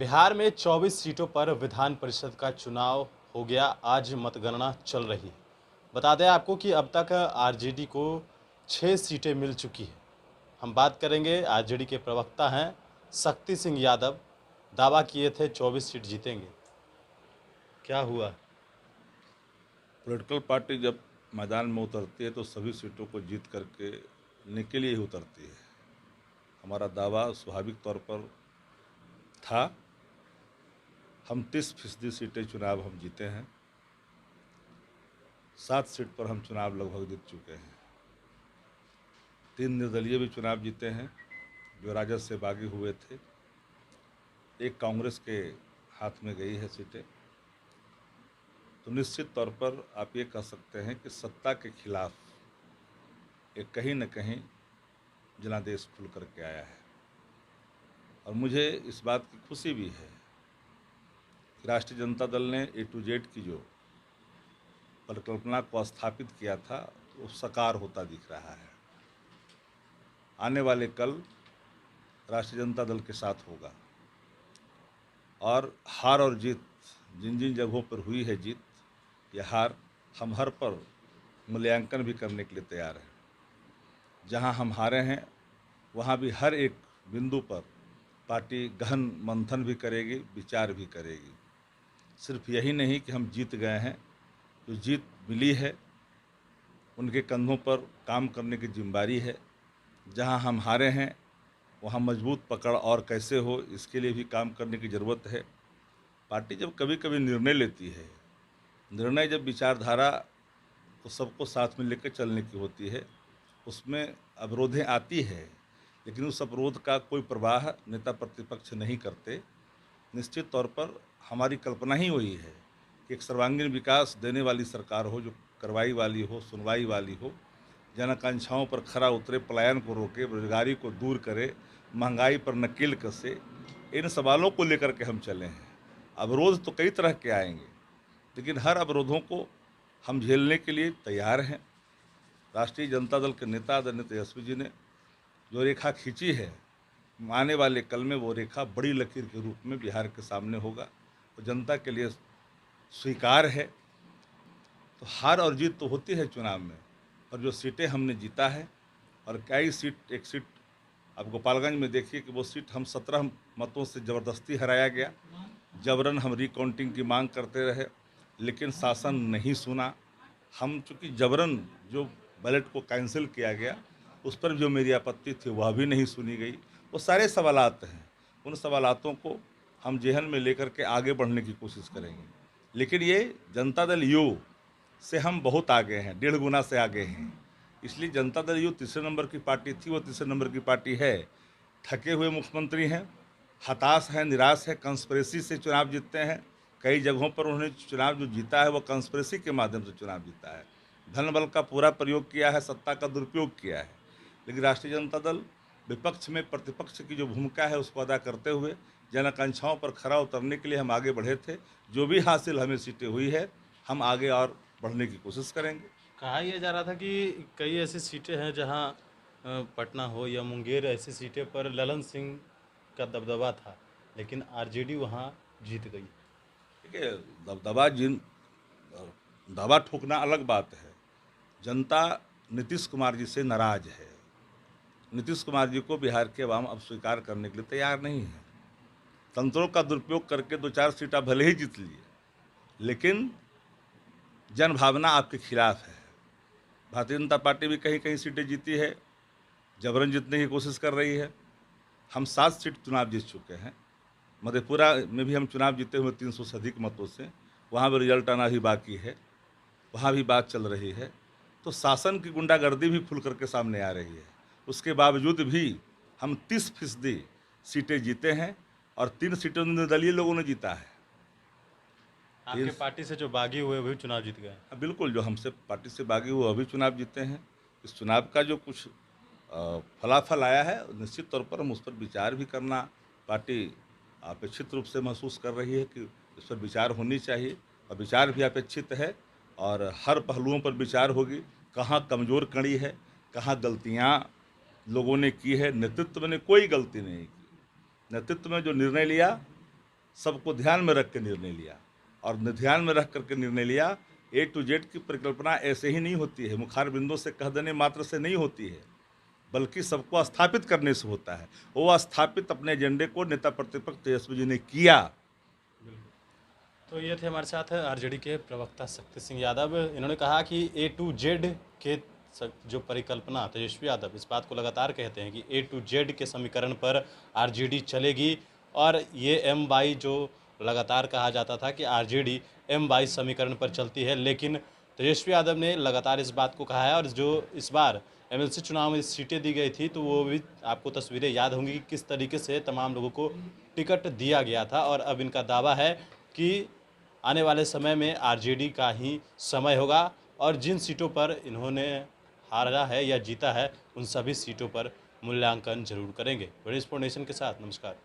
बिहार में 24 सीटों पर विधान परिषद का चुनाव हो गया। आज मतगणना चल रही है। बता दें आपको कि अब तक आरजेडी को 6 सीटें मिल चुकी है। हम बात करेंगे, आरजेडी के प्रवक्ता हैं शक्ति सिंह यादव, दावा किए थे 24 सीट जीतेंगे। क्या हुआ? पॉलिटिकल पार्टी जब मैदान में उतरती है तो सभी सीटों को जीत करके लेने के लिए ही उतरती है। हमारा दावा स्वाभाविक तौर पर था। हम 30% सीटें चुनाव हम जीते हैं। 7 सीट पर हम चुनाव लगभग जीत चुके हैं। 3 निर्दलीय भी चुनाव जीते हैं जो राजद से बागी हुए थे। एक कांग्रेस के हाथ में गई है सीटें। तो निश्चित तौर पर आप ये कह सकते हैं कि सत्ता के खिलाफ एक कहीं न कहीं जनादेश खुल करके आया है। और मुझे इस बात की खुशी भी है कि राष्ट्रीय जनता दल ने A to Z की जो परिकल्पना को स्थापित किया था वो साकार होता दिख रहा है। आने वाले कल राष्ट्रीय जनता दल के साथ होगा और हार और जीत, जिन जिन जगहों पर हुई है जीत या हार, हम हर पर मूल्यांकन भी करने के लिए तैयार हैं। जहां हम हारे हैं वहां भी हर एक बिंदु पर पार्टी गहन मंथन भी करेगी, विचार भी करेगी। सिर्फ यही नहीं कि हम जीत गए हैं, जो जीत मिली है उनके कंधों पर काम करने की जिम्मेदारी है। जहां हम हारे हैं वहां मजबूत पकड़ और कैसे हो, इसके लिए भी काम करने की ज़रूरत है। पार्टी जब कभी कभी निर्णय लेती है, निर्णय जब विचारधारा को सबको साथ में लेकर चलने की होती है, उसमें अवरोधें आती है, लेकिन उस अवरोध का कोई प्रवाह नेता प्रतिपक्ष नहीं करते। निश्चित तौर पर हमारी कल्पना ही वही है कि एक सर्वांगीण विकास देने वाली सरकार हो, जो कार्रवाई वाली हो, सुनवाई वाली हो, जन आकांक्षाओं पर खरा उतरे, पलायन को रोके, बेरोजगारी को दूर करे, महंगाई पर नकेल कसे। इन सवालों को लेकर के हम चले हैं। अवरोध तो कई तरह के आएंगे, लेकिन हर अवरोधों को हम झेलने के लिए तैयार हैं। राष्ट्रीय जनता दल के नेता आदरणीय तेजस्वी जी ने जो रेखा खींची है, आने वाले कल में वो रेखा बड़ी लकीर के रूप में बिहार के सामने होगा। तो जनता के लिए स्वीकार है। तो हार और जीत तो होती है चुनाव में, और जो सीटें हमने जीता है, और कई सीट, एक सीट अब गोपालगंज में देखिए कि वो सीट हम 17 मतों से ज़बरदस्ती हराया गया। जबरन हम रिकाउंटिंग की मांग करते रहे, लेकिन शासन नहीं सुना। हम चूँकि जबरन जो बैलेट को कैंसिल किया गया, उस पर जो मेरी आपत्ति थी वह भी नहीं सुनी गई। वो सारे सवालात हैं। उन सवालातों को हम जेहन में लेकर के आगे बढ़ने की कोशिश करेंगे। लेकिन ये जनता दल यू से हम बहुत आगे हैं, 1.5 गुना से आगे हैं। इसलिए जनता दल यू तीसरे नंबर की पार्टी थी, वो तीसरे नंबर की पार्टी है। थके हुए मुख्यमंत्री हैं, हताश हैं, निराश है, कंस्पिरेसी से चुनाव जीतते हैं। कई जगहों पर उन्होंने चुनाव जो जीता है वो कंस्पिरेसी के माध्यम से चुनाव जीता है। धन बल का पूरा प्रयोग किया है, सत्ता का दुरुपयोग किया है। लेकिन राष्ट्रीय जनता दल विपक्ष में प्रतिपक्ष की जो भूमिका है उसको अदा करते हुए जन आकांक्षाओं पर खरा उतरने के लिए हम आगे बढ़े थे। जो भी हासिल हमें सीटें हुई है, हम आगे और बढ़ने की कोशिश करेंगे। कहा यह जा रहा था कि कई ऐसी सीटें हैं जहां पटना हो या मुंगेर, ऐसी सीटें पर ललन सिंह का दबदबा था, लेकिन आरजेडी वहां जीत गई। देखिए, दबदबा जिन दावा ठोकना अलग बात है। जनता नीतीश कुमार जी से नाराज है। नीतीश कुमार जी को बिहार के अवाम अब स्वीकार करने के लिए तैयार नहीं है। तंत्रों का दुरुपयोग करके 2-4 सीट आप भले ही जीत लिए, लेकिन जन भावना आपके खिलाफ है। भारतीय जनता पार्टी भी कहीं कहीं सीटें जीती है, जबरन जीतने की कोशिश कर रही है। हम 7 सीट चुनाव जीत चुके हैं। मधेपुरा में भी हम चुनाव जीते हुए 300 से अधिक मतों से, वहाँ भी रिजल्ट आना ही बाकी है, वहाँ भी बात चल रही है। तो शासन की गुंडागर्दी भी खुल करके सामने आ रही है। उसके बावजूद भी हम 30% सीटें जीते हैं, और 3 सीटें निर्दलीय लोगों ने जीता है। आपके पार्टी से जो बागी हुए वो भी चुनाव जीत गए। बिल्कुल, जो हमसे पार्टी से बागी हुए अभी चुनाव जीते हैं। इस चुनाव का जो कुछ फलाफल आया है, निश्चित तौर पर हम उस पर विचार भी करना, पार्टी अपेक्षित रूप से महसूस कर रही है कि इस पर विचार होनी चाहिए, और विचार भी अपेक्षित है। और हर पहलुओं पर विचार होगी। कहाँ कमज़ोर कड़ी है, कहाँ गलतियाँ लोगों ने की है। नेतृत्व ने कोई गलती नहीं की। नेतृत्व में जो निर्णय लिया सबको ध्यान में रख के निर्णय लिया, और ध्यान में रख करके निर्णय लिया। A to Z की परिकल्पना ऐसे ही नहीं होती है, मुखार बिंदु से कह देने मात्र से नहीं होती है, बल्कि सबको स्थापित करने से होता है। वो स्थापित अपने एजेंडे को नेता प्रतिपक्ष तेजस्वी जी ने किया। तो ये थे हमारे साथ आरजेडी के प्रवक्ता शक्ति सिंह यादव। इन्होंने कहा कि A to Z के जो परिकल्पना तेजस्वी यादव इस बात को लगातार कहते हैं कि A to Z के समीकरण पर आरजेडी चलेगी, और ये M/Y जो लगातार कहा जाता था कि आरजेडी M/Y समीकरण पर चलती है, लेकिन तेजस्वी यादव ने लगातार इस बात को कहा है। और जो इस बार एमएलसी चुनाव में सीटें दी गई थी, तो वो भी आपको तस्वीरें याद होंगी कि किस तरीके से तमाम लोगों को टिकट दिया गया था। और अब इनका दावा है कि आने वाले समय में आरजेडी का ही समय होगा, और जिन सीटों पर इन्होंने हारा है या जीता है, उन सभी सीटों पर मूल्यांकन जरूर करेंगे। बड़ी स्पोर्ट नेशन के साथ नमस्कार।